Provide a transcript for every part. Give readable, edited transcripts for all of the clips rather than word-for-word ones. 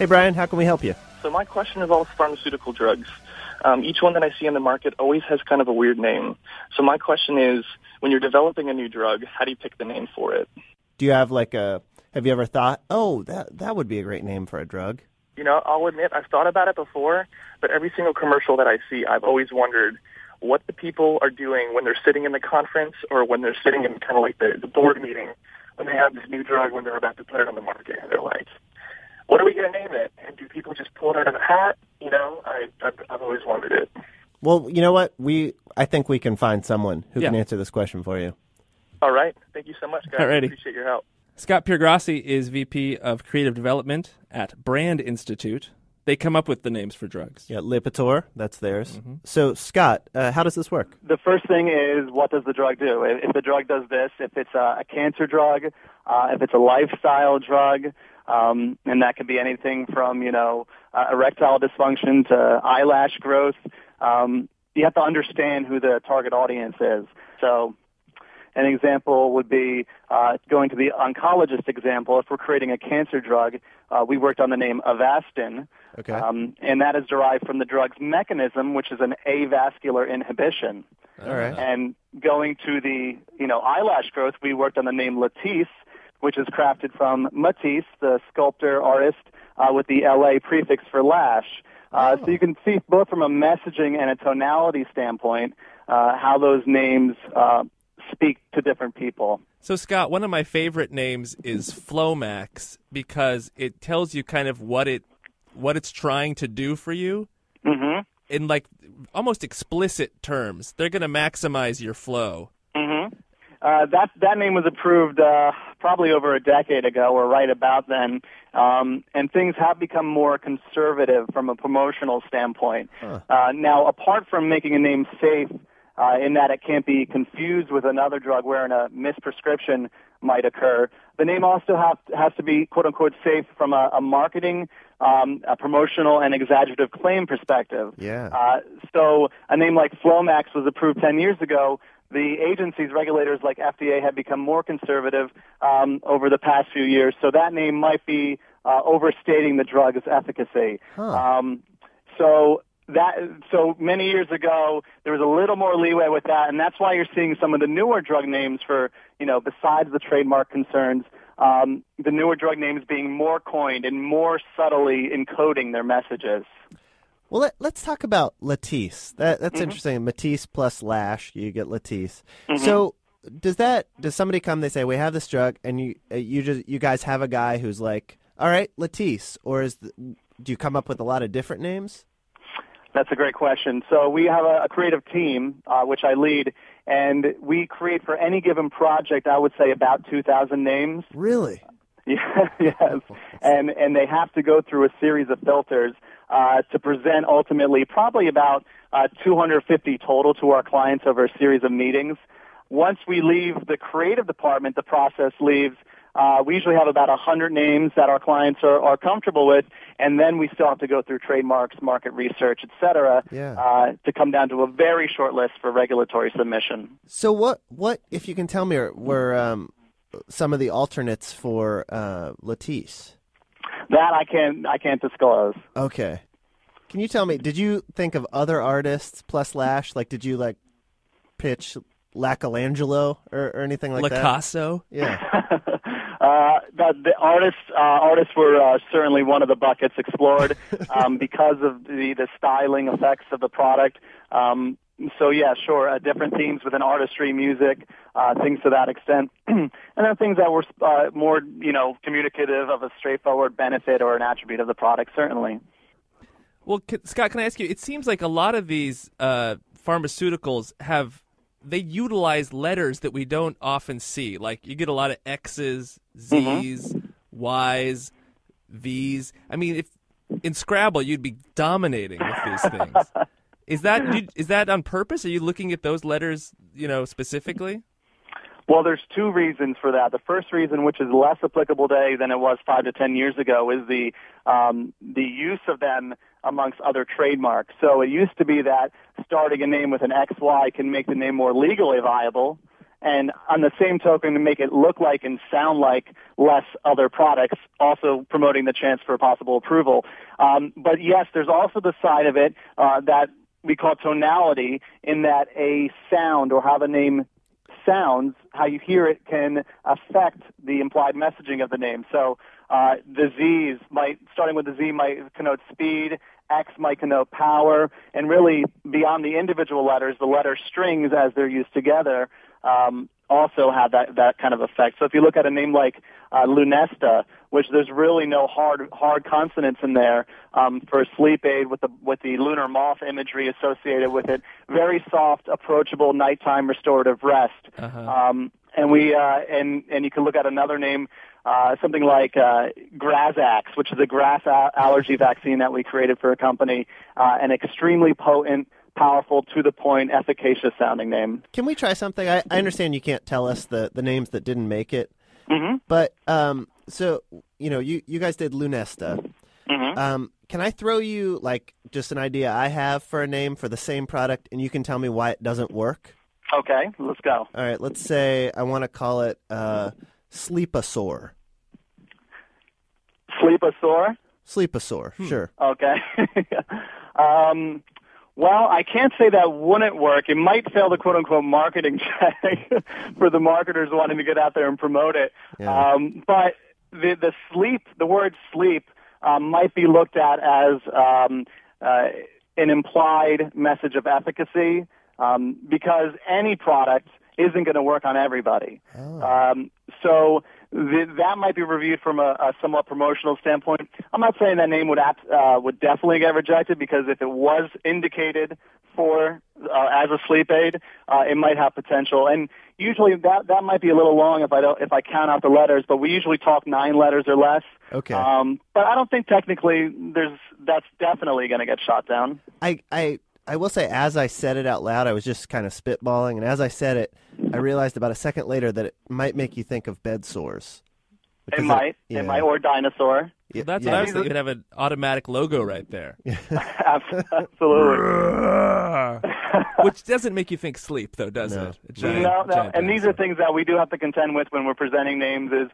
Hey, Brian, how can we help you? So my question involves pharmaceutical drugs. Each one that I see in the market always has kind of a weird name. So my question is, when you're developing a new drug, how do you pick the name for it? Do you have have you ever thought, oh, that would be a great name for a drug? You know, I'll admit I've thought about it before, but every single commercial that I see, I've always wondered what the people are doing when they're sitting in the conference or when they're sitting in kind of like the board meeting when they have this new drug when they're about to put it on the market. And they're like, what are we going to name it? And do people just pull it out of a hat? You know, I've always wondered it. Well, you know what? I think we can find someone who can answer this question for you. All right. Thank you so much, guys. Alrighty. Appreciate your help. Scott Piergrossi is VP of Creative Development at Brand Institute. They come up with the names for drugs. Yeah, Lipitor, that's theirs. Mm-hmm. So, Scott, how does this work? The first thing is, what does the drug do? If the drug does this, if it's a cancer drug, if it's a lifestyle drug, and that could be anything from, erectile dysfunction to eyelash growth, you have to understand who the target audience is. So an example would be going to the oncologist example. If we're creating a cancer drug, we worked on the name Avastin, okay. And that is derived from the drug's mechanism, which is an avascular inhibition. All right. And going to the eyelash growth, we worked on the name Latisse, which is crafted from Matisse, the sculptor artist, with the LA prefix for lash. So you can see both from a messaging and a tonality standpoint how those names speak to different people. So, Scott, one of my favorite names is Flomax because it tells you kind of what it's trying to do for you in like almost explicit terms. They're going to maximize your flow. That name was approved probably over a decade ago or right about then, and things have become more conservative from a promotional standpoint. Now, apart from making a name safe in that it can't be confused with another drug wherein a misprescription might occur, the name also has to be, quote-unquote, safe from a marketing, a promotional, and exaggerative claim perspective. Yeah. So a name like Flomax was approved 10 years ago. The agencies, regulators like FDA, have become more conservative over the past few years, so that name might be overstating the drug's efficacy. So many years ago, there was a little more leeway with that, and that's why you're seeing some of the newer drug names for, besides the trademark concerns, the newer drug names being more coined and more subtly encoding their messages. Well, let's talk about Latisse. That's interesting. Matisse plus lash, you get Latisse. So does somebody come? They say we have this drug, and you guys have a guy who's like, all right, Latisse, or do you come up with a lot of different names? That's a great question. So we have a creative team, which I lead, and we create for any given project, I would say, about 2,000 names. Really? Yeah, yes. And they have to go through a series of filters to present ultimately probably about 250 total to our clients over a series of meetings. Once we leave the creative department, the process leaves. We usually have about 100 names that our clients are comfortable with, and then we still have to go through trademarks, market research, et cetera, to come down to a very short list for regulatory submission. So what if you can tell me, were some of the alternates for Latisse? That I can't disclose. Okay. Can you tell me, did you think of other artists plus Lash? Like, did you pitch Lacalangelo or anything like that? Lacasso? Yeah. The artists were certainly one of the buckets explored because of the styling effects of the product. So yeah, sure, different themes within artistry, music, things to that extent, and then things that were more, communicative of a straightforward benefit or an attribute of the product, certainly. Well, Scott, can I ask you? It seems like a lot of these pharmaceuticals they utilize letters that we don't often see. Like you get a lot of X's, Z's, Y's, V's. I mean, if in Scrabble you'd be dominating with these things. Is that on purpose? Are you looking at those letters, specifically? Well, there's two reasons for that. The first reason, which is less applicable today than it was 5 to 10 years ago, is the use of them amongst other trademarks. So it used to be that starting a name with an XY can make the name more legally viable, and on the same token to make it look like and sound like less other products, also promoting the chance for possible approval. But yes, there's also the side of it that we call tonality, in that a sound or how the name sounds, how you hear it, can affect the implied messaging of the name. So the Z's starting with the Z might connote speed, X might connote power, and really beyond the individual letters, the letter strings as they're used together also have that kind of effect. So if you look at a name like Lunesta, which there's really no hard consonants in there for a sleep aid with the lunar moth imagery associated with it, very soft, approachable nighttime restorative rest. And you can look at another name, something like Grazax, which is a grass allergy vaccine that we created for a company, an extremely potent, powerful, to the point, efficacious sounding name. Can we try something? I understand you can't tell us the names that didn't make it, but so you guys did Lunesta. Can I throw you like just an idea I have for a name for the same product, and you can tell me why it doesn't work? Okay, let's go. All right, let's say I want to call it Sleepasaur. Sleepasaur? Sleepasaur, sure. Okay. Well, I can't say that wouldn't work. It might fail the quote-unquote marketing check for the marketers wanting to get out there and promote it. Yeah. But the word sleep might be looked at as an implied message of efficacy because any product isn't going to work on everybody. So that might be reviewed from a somewhat promotional standpoint. I'm not saying that name would definitely get rejected, because if it was indicated for as a sleep aid, it might have potential. And usually that might be a little long if I count out the letters, but we usually talk 9 letters or less. Okay. But I don't think technically that's definitely going to get shot down. I will say, as I said it out loud, I was just kind of spitballing, and as I said it, I realized about a second later that it might make you think of bed sores. It might, or dinosaur. Yeah, That's what I was thinking. You'd have an automatic logo right there. Absolutely. Which doesn't make you think sleep, though, does it? No. And these are things that we do have to contend with when we're presenting names, is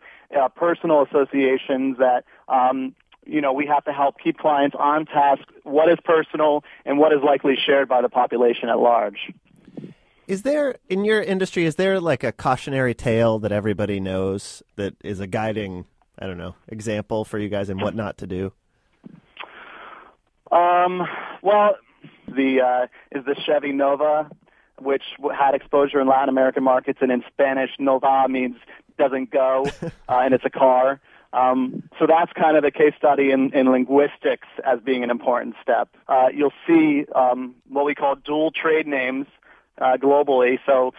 personal associations that we have to help keep clients on task. What is personal and what is likely shared by the population at large? Is there, in your industry, is there like a cautionary tale that everybody knows that is a guiding, example for you guys and what not to do? Well, is the Chevy Nova, which had exposure in Latin American markets, and in Spanish, Nova means doesn't go, and it's a car. So that's kind of the case study in linguistics as being an important step. You'll see what we call dual trade names globally. So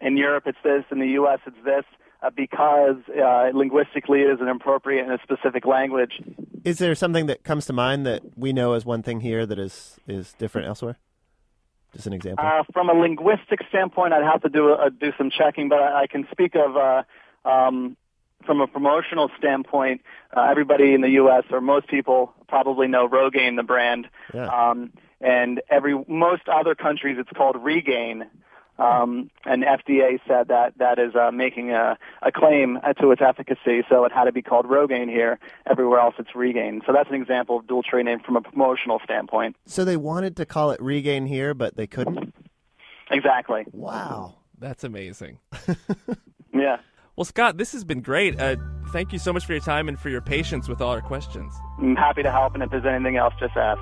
in Europe it's this, in the U.S. it's this, because linguistically it is inappropriate in a specific language. Is there something that comes to mind that we know as one thing here that is different elsewhere? Just an example. From a linguistic standpoint, I'd have to do some checking, but I can speak of from a promotional standpoint, everybody in the U.S. or most people probably know Rogaine, the brand. Yeah. And most other countries, it's called Regain. And FDA said that is making a claim to its efficacy, so it had to be called Rogaine here. Everywhere else, it's Regain. So that's an example of dual trade name from a promotional standpoint. So they wanted to call it Regain here, but they couldn't? Exactly. Wow. That's amazing. Yeah. Well, Scott, this has been great. Thank you so much for your time and for your patience with all our questions. I'm happy to help, and if there's anything else, just ask.